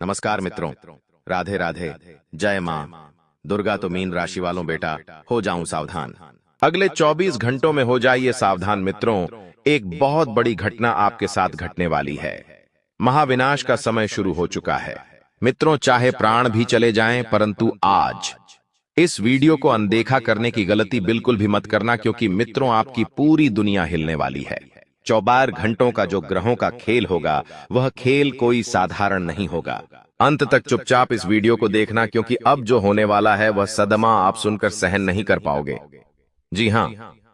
नमस्कार मित्रों, राधे राधे। जय माँ दुर्गा। तो मीन राशि वालों बेटा, हो जाऊं सावधान। अगले 24 घंटों में हो जाइए सावधान मित्रों। एक बहुत बड़ी घटना आपके साथ घटने वाली है। महाविनाश का समय शुरू हो चुका है मित्रों। चाहे प्राण भी चले जाएं, परंतु आज इस वीडियो को अनदेखा करने की गलती बिल्कुल भी मत करना, क्योंकि मित्रों आपकी पूरी दुनिया हिलने वाली है। 24 घंटों का जो ग्रहों का खेल होगा, वह खेल कोई साधारण नहीं होगा। अंत तक चुपचाप इस वीडियो को देखना, क्योंकि अब जो होने वाला है वह सदमा आप सुनकर सहन नहीं कर पाओगे। जी हां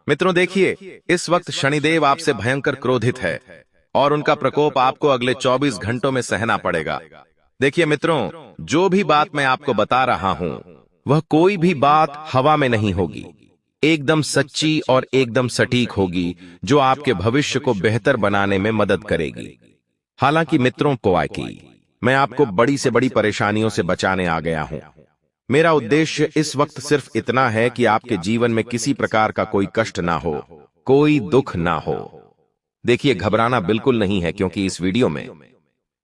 मित्रों, देखिए इस वक्त शनिदेव आपसे भयंकर क्रोधित है और उनका प्रकोप आपको अगले 24 घंटों में सहना पड़ेगा। देखिए मित्रों, जो भी बात मैं आपको बता रहा हूं, वह कोई भी बात हवा में नहीं होगी। एकदम सच्ची और एकदम सटीक होगी, जो आपके भविष्य को बेहतर बनाने में मदद करेगी। हालांकि मित्रों मैं आपको बड़ी से बड़ी परेशानियों से बचाने आ गया हूं। मेरा उद्देश्य इस वक्त सिर्फ इतना है कि आपके जीवन में किसी प्रकार का कोई कष्ट ना हो, कोई दुख ना हो। देखिए, घबराना बिल्कुल नहीं है, क्योंकि इस वीडियो में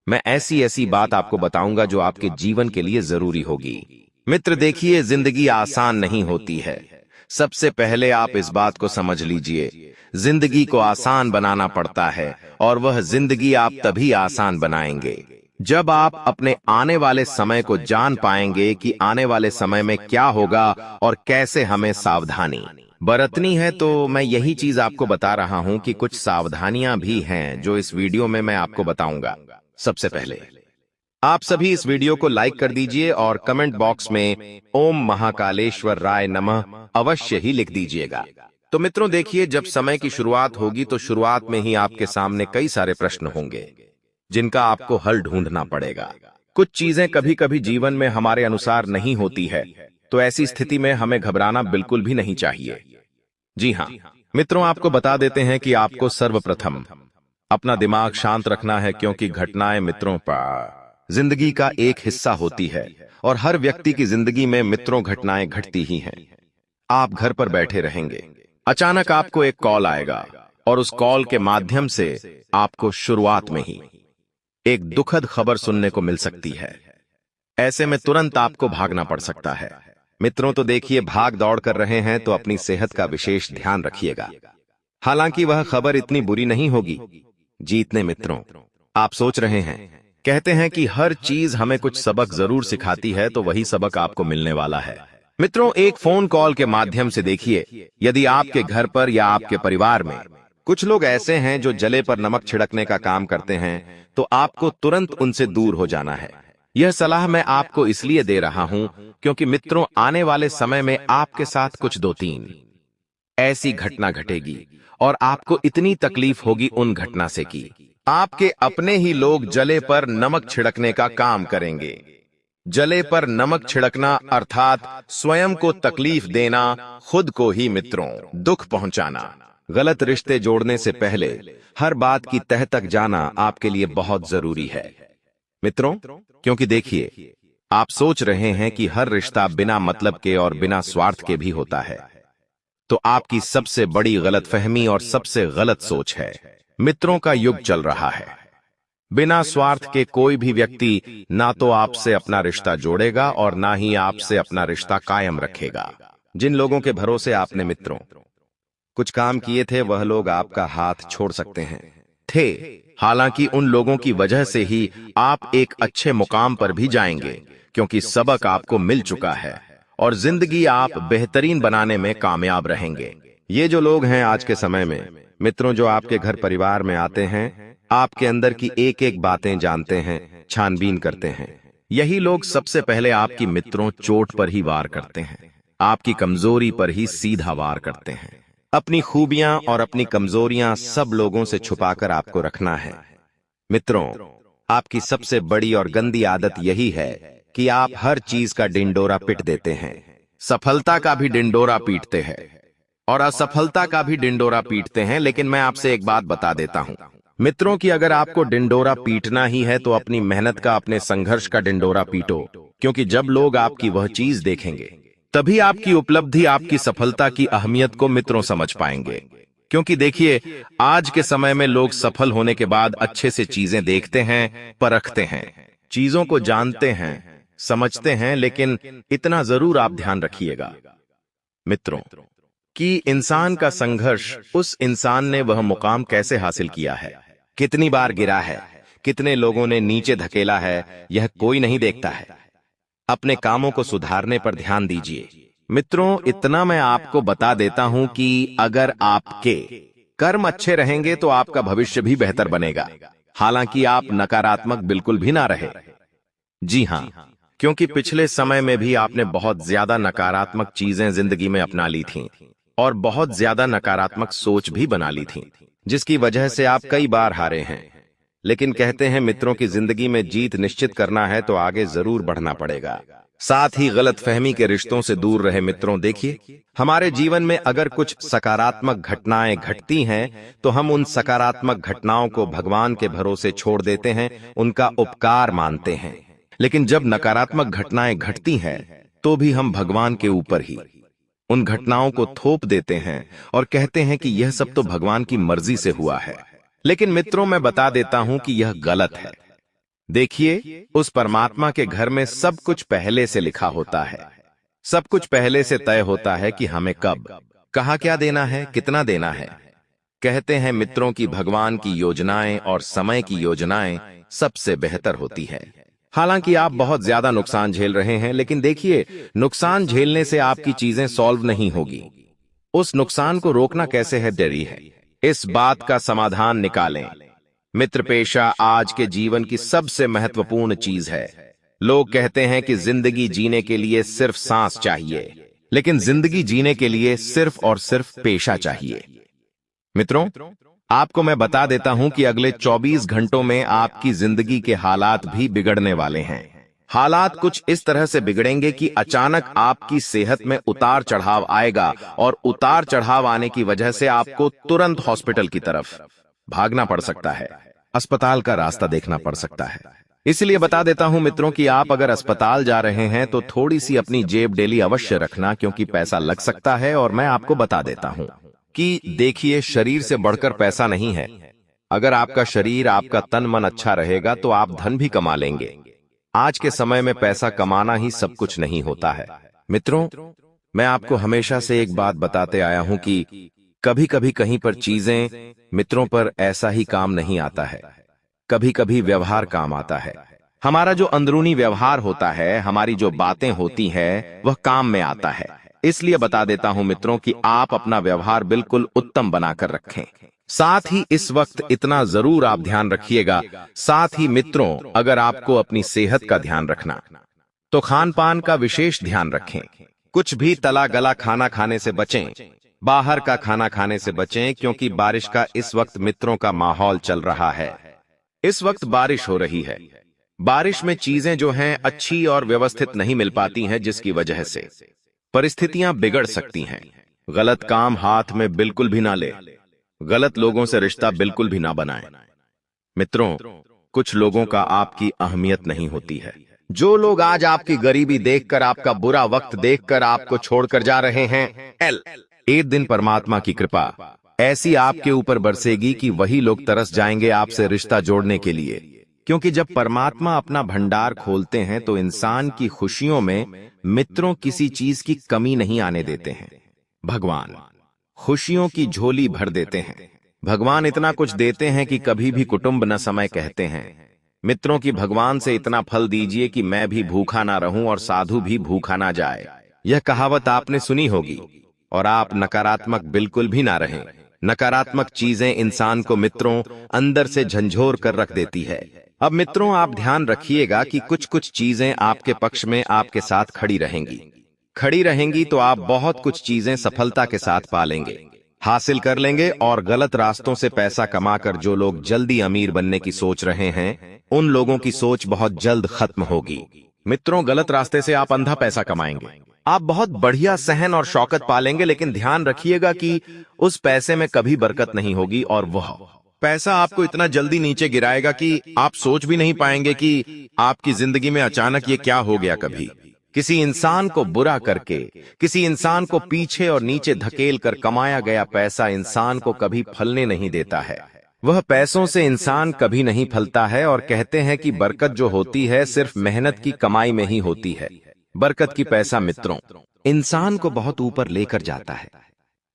मैं ऐसी ऐसी बात आपको बताऊंगा जो आपके जीवन के लिए जरूरी होगी। मित्र देखिए, जिंदगी आसान नहीं होती है। सबसे पहले आप इस बात को समझ लीजिए, जिंदगी को आसान बनाना पड़ता है, और वह जिंदगी आप तभी आसान बनाएंगे जब आप अपने आने वाले समय को जान पाएंगे कि आने वाले समय में क्या होगा और कैसे हमें सावधानी बरतनी है। तो मैं यही चीज आपको बता रहा हूं कि कुछ सावधानियां भी हैं जो इस वीडियो में मैं आपको बताऊंगा। सबसे पहले आप सभी इस वीडियो को लाइक कर दीजिए और कमेंट बॉक्स में ओम महाकालेश्वर राय नमः अवश्य ही लिख दीजिएगा। तो मित्रों देखिए, जब समय की शुरुआत होगी तो शुरुआत में ही आपके सामने कई सारे प्रश्न होंगे जिनका आपको हल ढूंढना पड़ेगा। कुछ चीजें कभी कभी जीवन में हमारे अनुसार नहीं होती है, तो ऐसी स्थिति में हमें घबराना बिल्कुल भी नहीं चाहिए। जी हाँ मित्रों, आपको बता देते हैं कि आपको सर्वप्रथम अपना दिमाग शांत रखना है, क्योंकि घटनाएं मित्रों पर जिंदगी का एक हिस्सा होती है, और हर व्यक्ति की जिंदगी में मित्रों घटनाएं घटती ही हैं। आप घर पर बैठे रहेंगे, अचानक आपको एक कॉल आएगा, और उस कॉल के माध्यम से आपको शुरुआत में ही एक दुखद खबर सुनने को मिल सकती है। ऐसे में तुरंत आपको भागना पड़ सकता है। मित्रों तो देखिए, भाग दौड़ कर रहे हैं तो अपनी सेहत का विशेष ध्यान रखिएगा। हालांकि वह खबर इतनी बुरी नहीं होगी। जीतने मित्रों, आप सोच रहे हैं, कहते हैं कि हर चीज हमें कुछ सबक जरूर सिखाती है, तो वही सबक आपको मिलने वाला है। मित्रों, एक फोन कॉल के माध्यम से देखिए, यदि आपके घर पर या आपके परिवार में कुछ लोग ऐसे हैं जो जले पर नमक छिड़कने का काम करते हैं, तो आपको तुरंत उनसे दूर हो जाना है। यह सलाह मैं आपको इसलिए दे रहा हूं, क्योंकि मित्रों आने वाले समय में आपके साथ कुछ 2-3 ऐसी घटना घटेगी, और आपको इतनी तकलीफ होगी उन घटना से कि आपके अपने ही लोग जले पर नमक छिड़कने का काम करेंगे। जले पर नमक छिड़कना अर्थात स्वयं को तकलीफ देना, खुद को ही मित्रों दुख पहुंचाना। गलत रिश्ते जोड़ने से पहले हर बात की तह तक जाना आपके लिए बहुत जरूरी है मित्रों, क्योंकि देखिए, आप सोच रहे हैं कि हर रिश्ता बिना मतलब के और बिना स्वार्थ के भी होता है, तो आपकी सबसे बड़ी गलतफहमी और सबसे गलत सोच है। मित्रों का युग चल रहा है। बिना स्वार्थ के कोई भी व्यक्ति ना तो आपसे अपना रिश्ता जोड़ेगा और ना ही आपसे अपना रिश्ता कायम रखेगा। जिन लोगों के भरोसे आपने मित्रों कुछ काम किए थे, वह लोग आपका हाथ छोड़ सकते थे। हालांकि उन लोगों की वजह से ही आप एक अच्छे मुकाम पर भी जाएंगे, क्योंकि सबक आपको मिल चुका है और जिंदगी आप बेहतरीन बनाने में कामयाब रहेंगे। ये जो लोग हैं आज के समय में मित्रों, जो आपके घर परिवार में आते हैं, आपके अंदर की एक एक बातें जानते हैं, छानबीन करते हैं, यही लोग सबसे पहले आपकी मित्रों चोट पर ही वार करते हैं, आपकी कमजोरी पर ही सीधा वार करते हैं। अपनी खूबियां और अपनी कमजोरियां सब लोगों से छुपाकर आपको रखना है। मित्रों, आपकी सबसे बड़ी और गंदी आदत यही है कि आप हर चीज का डिंडोरा पीट देते हैं। सफलता का भी डिंडोरा पीटते हैं और असफलता का भी डिंडोरा पीटते हैं। लेकिन मैं आपसे एक बात बता देता हूं मित्रों, कि अगर आपको डिंडोरा पीटना ही है तो अपनी मेहनत का, अपने संघर्ष का डिंडोरा पीटो, क्योंकि जब लोग आपकी वह चीज देखेंगे, तभी आपकी उपलब्धि, आपकी सफलता की अहमियत को मित्रों समझ पाएंगे। क्योंकि देखिए, आज के समय में लोग सफल होने के बाद अच्छे से चीजें देखते हैं, परखते हैं, चीजों को जानते हैं, समझते हैं, लेकिन इतना जरूर आप ध्यान रखिएगा मित्रों कि इंसान का संघर्ष, उस इंसान ने वह मुकाम कैसे हासिल किया है, कितनी बार गिरा है, कितने लोगों ने नीचे धकेला है, यह कोई नहीं देखता है। अपने कामों को सुधारने पर ध्यान दीजिए मित्रों। इतना मैं आपको बता देता हूं कि अगर आपके कर्म अच्छे रहेंगे तो आपका भविष्य भी बेहतर बनेगा। हालांकि आप नकारात्मक बिल्कुल भी ना रहे। जी हां, क्योंकि पिछले समय में भी आपने बहुत ज्यादा नकारात्मक चीजें जिंदगी में अपना ली थीं और बहुत ज्यादा नकारात्मक सोच भी बना ली थी, जिसकी वजह से आप कई बार हारे हैं। लेकिन कहते हैं मित्रों की जिंदगी में जीत निश्चित करना है तो आगे जरूर बढ़ना पड़ेगा। साथ ही गलतफहमी के रिश्तों से दूर रहे मित्रों। देखिए, हमारे जीवन में अगर कुछ सकारात्मक घटनाएं घटती हैं तो हम उन सकारात्मक घटनाओं को भगवान के भरोसे छोड़ देते हैं, उनका उपकार मानते हैं। लेकिन जब नकारात्मक घटनाएं घटती हैं तो भी हम भगवान के ऊपर ही उन घटनाओं को थोप देते हैं और कहते हैं कि यह सब तो भगवान की मर्जी से हुआ है। लेकिन मित्रों, मैं बता देता हूं कि यह गलत है। देखिए, उस परमात्मा के घर में सब कुछ पहले से लिखा होता है, सब कुछ पहले से तय होता है कि हमें कब, कहां क्या देना है, कितना देना है। कहते हैं मित्रों की भगवान की योजनाएं और समय की योजनाएं सबसे बेहतर होती है। हालांकि आप बहुत ज्यादा नुकसान झेल रहे हैं, लेकिन देखिए, नुकसान झेलने से आपकी चीजें सॉल्व नहीं होगी। उस नुकसान को रोकना कैसे है, डरी है। इस बात का समाधान निकालें मित्र। पेशा आज के जीवन की सबसे महत्वपूर्ण चीज है। लोग कहते हैं कि जिंदगी जीने के लिए सिर्फ सांस चाहिए, लेकिन जिंदगी जीने के लिए सिर्फ और सिर्फ पेशा चाहिए। मित्रों, आपको मैं बता देता हूं कि अगले 24 घंटों में आपकी जिंदगी के हालात भी बिगड़ने वाले हैं। हालात कुछ इस तरह से बिगड़ेंगे कि अचानक आपकी सेहत में उतार चढ़ाव आएगा और उतार चढ़ाव आने की वजह से आपको तुरंत हॉस्पिटल की तरफ भागना पड़ सकता है, अस्पताल का रास्ता देखना पड़ सकता है। इसलिए बता देता हूं मित्रों कि आप अगर अस्पताल जा रहे हैं तो थोड़ी सी अपनी जेब डेली अवश्य रखना, क्योंकि पैसा लग सकता है। और मैं आपको बता देता हूं कि देखिए, शरीर से बढ़कर पैसा नहीं है। अगर आपका शरीर, आपका तन मन अच्छा रहेगा तो आप धन भी कमा लेंगे। आज के समय में पैसा कमाना ही सब कुछ नहीं होता है। मित्रों, मैं आपको हमेशा से एक बात बताते आया हूं कि कभी कभी कहीं पर चीजें मित्रों पर ऐसा ही काम नहीं आता है, कभी कभी व्यवहार काम आता है। हमारा जो अंदरूनी व्यवहार होता है, हमारी जो बातें होती हैं, वह काम में आता है। इसलिए बता देता हूं मित्रों कि आप अपना व्यवहार बिल्कुल उत्तम बनाकर रखें। साथ ही इस वक्त इतना जरूर आप ध्यान रखिएगा, साथ ही मित्रों, अगर आपको अपनी सेहत का ध्यान रखना तो खान पान का विशेष ध्यान रखें। कुछ भी तला गला खाना खाने से बचें, बाहर का खाना खाने से बचें, क्योंकि बारिश का इस वक्त मित्रों का माहौल चल रहा है। इस वक्त बारिश हो रही है। बारिश में चीजें जो हैं अच्छी और व्यवस्थित नहीं मिल पाती हैं, जिसकी वजह से परिस्थितियां बिगड़ सकती हैं। गलत काम हाथ में बिल्कुल भी ना ले, गलत लोगों से रिश्ता बिल्कुल भी ना बनाएं। मित्रों, कुछ लोगों का आपकी अहमियत नहीं होती है। जो लोग आज आपकी गरीबी देखकर, आपका बुरा वक्त देखकर आपको छोड़कर जा रहे हैं, एक दिन परमात्मा की कृपा ऐसी आपके ऊपर बरसेगी कि वही लोग तरस जाएंगे आपसे रिश्ता जोड़ने के लिए। क्योंकि जब परमात्मा अपना भंडार खोलते हैं तो इंसान की खुशियों में मित्रों किसी चीज की कमी नहीं आने देते हैं। भगवान खुशियों की झोली भर देते हैं। भगवान इतना कुछ देते हैं कि कभी भी कुटुंब न समय कहते हैं। मित्रों की भगवान से इतना फल दीजिए कि मैं भी भूखा ना रहूं और साधु भी भूखा ना जाए। यह कहावत आपने सुनी होगी। और आप नकारात्मक बिल्कुल भी ना रहें। नकारात्मक चीजें इंसान को मित्रों अंदर से झंझोर कर रख देती है। अब मित्रों, आप ध्यान रखिएगा कि कुछ कुछ चीजें आपके पक्ष में आपके साथ खड़ी रहेंगी तो आप बहुत कुछ चीजें सफलता के साथ पालेंगे, हासिल कर लेंगे। और गलत रास्तों से पैसा कमाकर जो लोग जल्दी अमीर बनने की सोच रहे हैं, उन लोगों की सोच बहुत जल्द खत्म होगी। मित्रों, गलत रास्ते से आप अंधा पैसा कमाएंगे, आप बहुत बढ़िया सहन और शौकत पालेंगे, लेकिन ध्यान रखिएगा कि उस पैसे में कभी बरकत नहीं होगी और वह पैसा आपको इतना जल्दी नीचे गिराएगा कि आप सोच भी नहीं पाएंगे कि आपकी जिंदगी में अचानक ये क्या हो गया। कभी किसी इंसान को बुरा करके, किसी इंसान को पीछे और नीचे धकेल कर कमाया गया पैसा इंसान को कभी फलने नहीं देता है। वह पैसों से इंसान कभी नहीं फलता है और कहते हैं कि बरकत जो होती है सिर्फ मेहनत की कमाई में ही होती है। बरकत की पैसा मित्रों इंसान को बहुत ऊपर लेकर जाता है।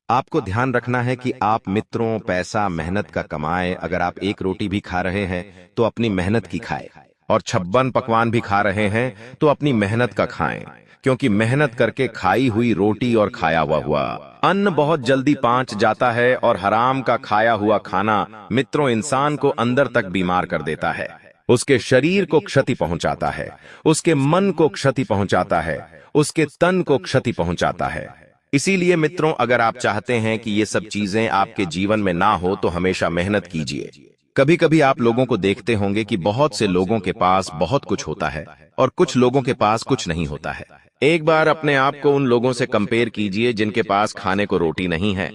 आपको ध्यान रखना है कि आप मित्रों पैसा मेहनत का कमाए। अगर आप एक रोटी भी खा रहे हैं तो अपनी मेहनत की खाएं, और 56 पकवान भी खा रहे हैं तो अपनी मेहनत का खाएं, क्योंकि मेहनत करके खाई हुई रोटी और खाया हुआ अन्न बहुत जल्दी पांच जाता है, और हराम का खाया हुआ खाना मित्रों इंसान को अंदर तक बीमार कर देता है। उसके शरीर को क्षति पहुंचाता है, उसके मन को क्षति पहुंचाता है, उसके तन को क्षति पहुंचाता है। इसीलिए मित्रों अगर आप चाहते हैं कि ये सब चीजें आपके जीवन में ना हो तो हमेशा मेहनत कीजिए। कभी कभी आप लोगों को देखते होंगे कि बहुत से लोगों के पास बहुत कुछ होता है और कुछ लोगों के पास कुछ नहीं होता है। एक बार अपने आप को उन लोगों से कंपेयर कीजिए जिनके पास खाने को रोटी नहीं है,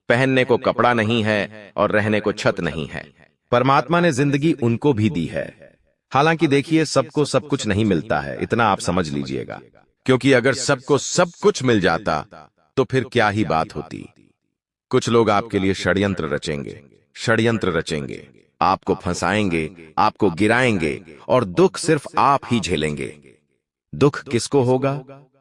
पहनने को कपड़ा नहीं है और रहने को छत नहीं है। परमात्मा ने जिंदगी उनको भी दी है। हालांकि देखिए सबको सब कुछ नहीं मिलता है, इतना आप समझ लीजिएगा, क्योंकि अगर सबको सब कुछ मिल जाता तो फिर क्या ही बात होती। कुछ लोग आपके लिए षड्यंत्र रचेंगे, आपको फंसाएंगे, आपको गिराएंगे और दुख सिर्फ आप ही झेलेंगे। दुख किसको होगा?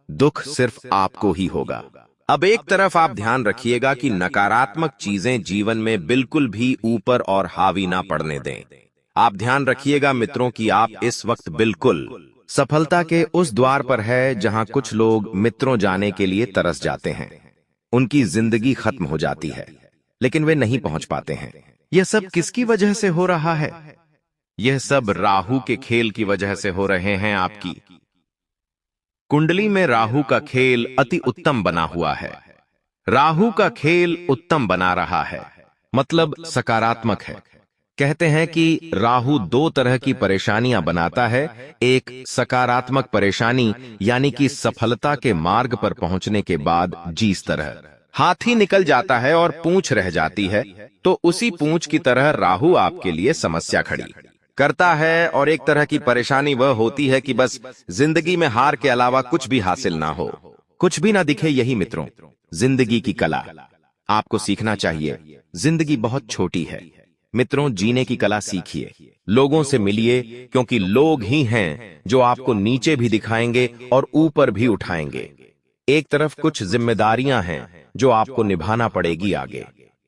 दुख सिर्फ आपको ही होगा। अब एक तरफ आप ध्यान रखिएगा कि नकारात्मक चीजें जीवन में बिल्कुल भी ऊपर और हावी ना पड़ने दें। आप ध्यान रखिएगा मित्रों कि आप इस वक्त बिल्कुल सफलता के उस द्वार पर है जहां कुछ लोग मित्रों जाने के लिए तरस जाते हैं। उनकी जिंदगी खत्म हो जाती है लेकिन वे नहीं पहुंच पाते हैं। यह सब किसकी वजह से हो रहा है? यह सब राहु के खेल की वजह से हो रहे हैं। आपकी कुंडली में राहु का खेल अति उत्तम बना हुआ है। राहु का खेल उत्तम बना रहा है मतलब सकारात्मक है। कहते हैं कि राहु दो तरह की परेशानियां बनाता है। एक सकारात्मक परेशानी यानी कि सफलता के मार्ग पर पहुंचने के बाद जिस तरह हाथी निकल जाता है और पूंछ रह जाती है, तो उसी पूंछ की तरह राहु आपके लिए समस्या खड़ी करता है। और एक तरह की परेशानी वह होती है कि बस जिंदगी में हार के अलावा कुछ भी हासिल ना हो, कुछ भी ना दिखे। यही मित्रों जिंदगी की कला आपको सीखना चाहिए। जिंदगी बहुत छोटी है मित्रों, जीने की कला सीखिए, लोगों से मिलिए, क्योंकि लोग ही हैं जो आपको नीचे भी दिखाएंगे और ऊपर भी उठाएंगे। एक तरफ कुछ जिम्मेदारियां हैं जो आपको निभाना पड़ेगी, आगे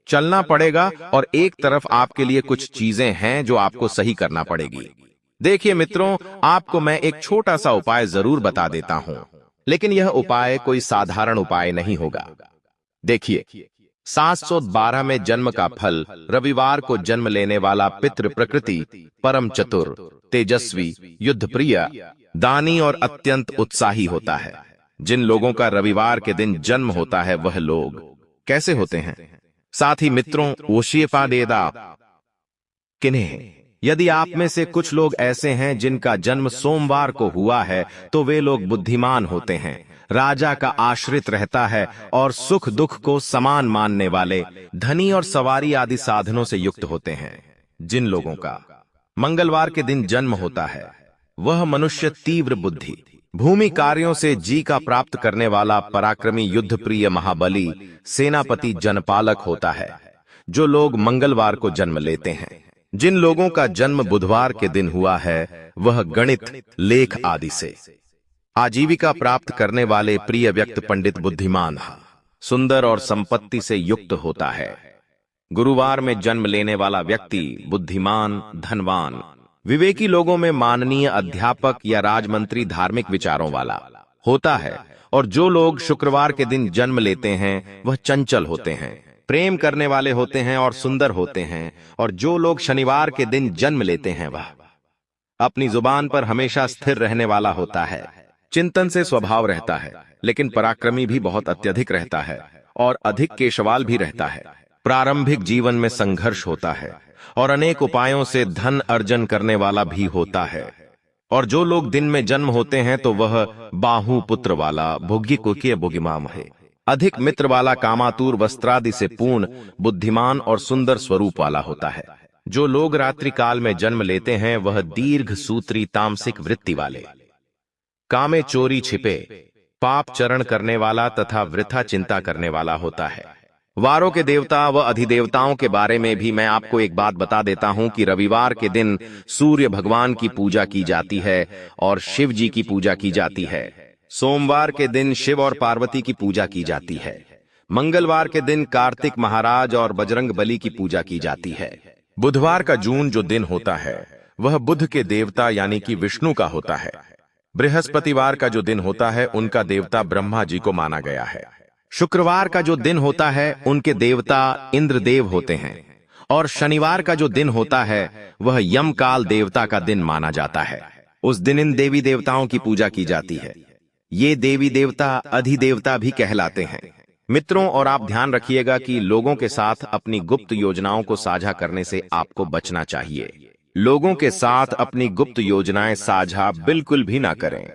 चलना पड़ेगा, और एक तरफ आपके लिए कुछ चीजें हैं जो आपको सही करना पड़ेगी। देखिए मित्रों, आपको मैं एक छोटा सा उपाय जरूर बता देता हूं, लेकिन यह उपाय कोई साधारण उपाय नहीं होगा। देखिए 712 में जन्म का फल रविवार को जन्म लेने वाला पितृ प्रकृति परम चतुर, तेजस्वी, युद्धप्रिय, दानी और अत्यंत उत्साही होता है। जिन लोगों का रविवार के दिन जन्म होता है वह लोग कैसे होते हैं? साथ ही मित्रों ओशियपा देदा किन्हें, यदि आप में से कुछ लोग ऐसे हैं जिनका जन्म सोमवार को हुआ है तो वे लोग बुद्धिमान होते हैं, राजा का आश्रित रहता है और सुख दुख को समान मानने वाले, धनी और सवारी आदि साधनों से युक्त होते हैं। जिन लोगों का मंगलवार के दिन जन्म होता है वह मनुष्य तीव्र बुद्धि, भूमि कार्यों से जीविका प्राप्त करने वाला, पराक्रमी, युद्धप्रिय, महाबली, सेनापति, जनपालक होता है। जो लोग मंगलवार को जन्म लेते हैं, जिन लोगों का जन्म बुधवार के दिन हुआ है वह गणित, लेख आदि से आजीविका प्राप्त करने वाले, प्रिय व्यक्ति, पंडित, बुद्धिमान, सुंदर और संपत्ति से युक्त होता है। गुरुवार में जन्म लेने वाला व्यक्ति बुद्धिमान, धनवान, विवेकी, लोगों में माननीय, अध्यापक या राजमंत्री, धार्मिक विचारों वाला होता है। और जो लोग शुक्रवार के दिन जन्म लेते हैं वह चंचल होते हैं, प्रेम करने वाले होते हैं और सुंदर होते हैं। और जो लोग शनिवार के दिन जन्म लेते हैं वह अपनी जुबान पर हमेशा स्थिर रहने वाला होता है, चिंतन से स्वभाव रहता है, लेकिन पराक्रमी भी बहुत अत्यधिक रहता है और अधिक केशवाल भी रहता है। प्रारंभिक जीवन में संघर्ष होता है और अनेक उपायों से धन अर्जन करने वाला भी होता है। और जो लोग दिन में जन्म होते हैं तो वह बाहु पुत्र वाला, भोग्य कुकीय भोगिमाम है, अधिक मित्र वाला, कामातुर, वस्त्रादि से पूर्ण, बुद्धिमान और सुंदर स्वरूप वाला होता है। जो लोग रात्रि काल में जन्म लेते हैं वह दीर्घ सूत्री, तामसिक वृत्ति वाले, कामे चोरी छिपे, पाप चरण करने वाला तथा वृथा चिंता करने वाला होता है। वारों के देवता व अधिदेवताओं के बारे में भी मैं आपको एक बात बता देता हूं कि रविवार के दिन सूर्य भगवान की पूजा की जाती है और शिव जी की पूजा की जाती है। सोमवार के दिन शिव और पार्वती की पूजा की जाती है। मंगलवार के दिन कार्तिक महाराज और बजरंग बली की पूजा की जाती है। बुधवार का जून जो दिन होता है वह बुध के देवता यानी कि विष्णु का होता है। बृहस्पतिवार का जो दिन होता है उनका देवता ब्रह्मा जी को माना गया है। शुक्रवार का जो दिन होता है उनके देवता इंद्रदेव होते हैं और शनिवार का जो दिन होता है वह यमकाल देवता का दिन माना जाता है। उस दिन इन देवी देवताओं की पूजा की जाती है। ये देवी देवता अधिदेवता भी कहलाते हैं। मित्रों, और आप ध्यान रखिएगा कि लोगों के साथ अपनी गुप्त योजनाओं को साझा करने से आपको बचना चाहिए। लोगों के साथ अपनी गुप्त योजनाएं साझा बिल्कुल भी ना करें।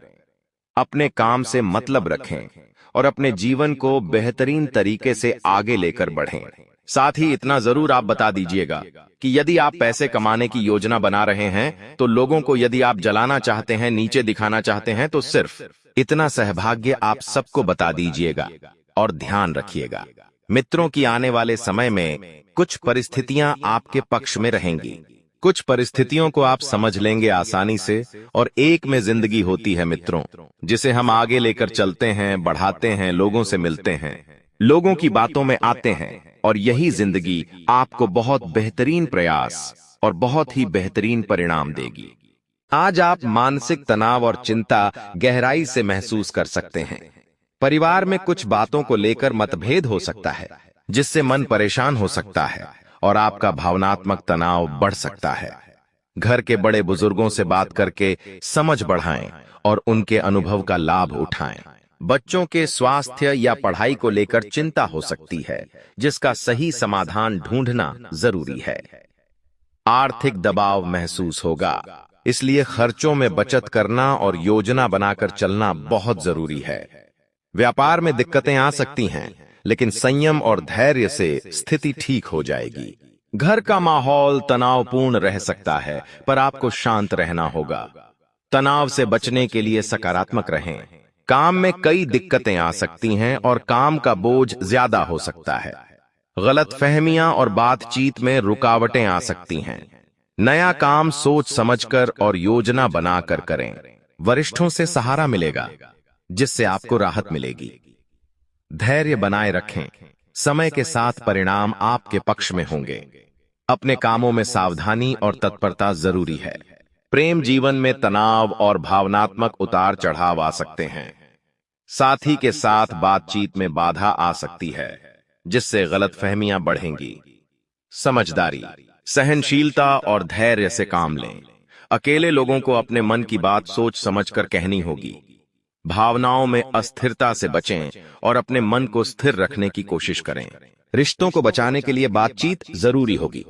अपने काम से मतलब रखें और अपने जीवन को बेहतरीन तरीके से आगे लेकर बढ़ें। साथ ही इतना जरूर आप बता दीजिएगा कि यदि आप पैसे कमाने की योजना बना रहे हैं तो लोगों को यदि आप जलाना चाहते हैं, नीचे दिखाना चाहते हैं, तो सिर्फ इतना सहभाग्य आप सबको बता दीजिएगा। और ध्यान रखिएगा मित्रों की आने वाले समय में कुछ परिस्थितियां आपके पक्ष में रहेंगी। कुछ परिस्थितियों को आप समझ लेंगे आसानी से, और एक में जिंदगी होती है मित्रों, जिसे हम आगे लेकर चलते हैं, बढ़ाते हैं, लोगों से मिलते हैं, लोगों की बातों में आते हैं, और यही जिंदगी आपको बहुत बेहतरीन प्रयास और बहुत ही बेहतरीन परिणाम देगी। आज आप मानसिक तनाव और चिंता गहराई से महसूस कर सकते हैं। परिवार में कुछ बातों को लेकर मतभेद हो सकता है जिससे मन परेशान हो सकता है और आपका भावनात्मक तनाव बढ़ सकता है। घर के बड़े बुजुर्गों से बात करके समझ बढ़ाएं और उनके अनुभव का लाभ उठाएं। बच्चों के स्वास्थ्य या पढ़ाई को लेकर चिंता हो सकती है जिसका सही समाधान ढूंढना जरूरी है। आर्थिक दबाव महसूस होगा, इसलिए खर्चों में बचत करना और योजना बनाकर चलना बहुत जरूरी है। व्यापार में दिक्कतें आ सकती हैं, लेकिन संयम और धैर्य से स्थिति ठीक हो जाएगी। घर का माहौल तनावपूर्ण रह सकता है, पर आपको शांत रहना होगा। तनाव से बचने के लिए सकारात्मक रहें। काम में कई दिक्कतें आ सकती हैं और काम का बोझ ज्यादा हो सकता है। गलतफहमियां और बातचीत में रुकावटें आ सकती हैं। नया काम सोच समझकर और योजना बनाकर करें। वरिष्ठों से सहारा मिलेगा जिससे आपको राहत मिलेगी। धैर्य बनाए रखें, समय के साथ परिणाम आपके पक्ष में होंगे। अपने कामों में सावधानी और तत्परता जरूरी है। प्रेम जीवन में तनाव और भावनात्मक उतार चढ़ाव आ सकते हैं। साथी के साथ बातचीत में बाधा आ सकती है जिससे गलतफहमियां बढ़ेंगी। समझदारी, सहनशीलता और धैर्य से काम लें। अकेले लोगों को अपने मन की बात सोच समझकर कहनी होगी। भावनाओं में अस्थिरता से बचें और अपने मन को स्थिर रखने की कोशिश करें। रिश्तों को बचाने के लिए बातचीत जरूरी होगी।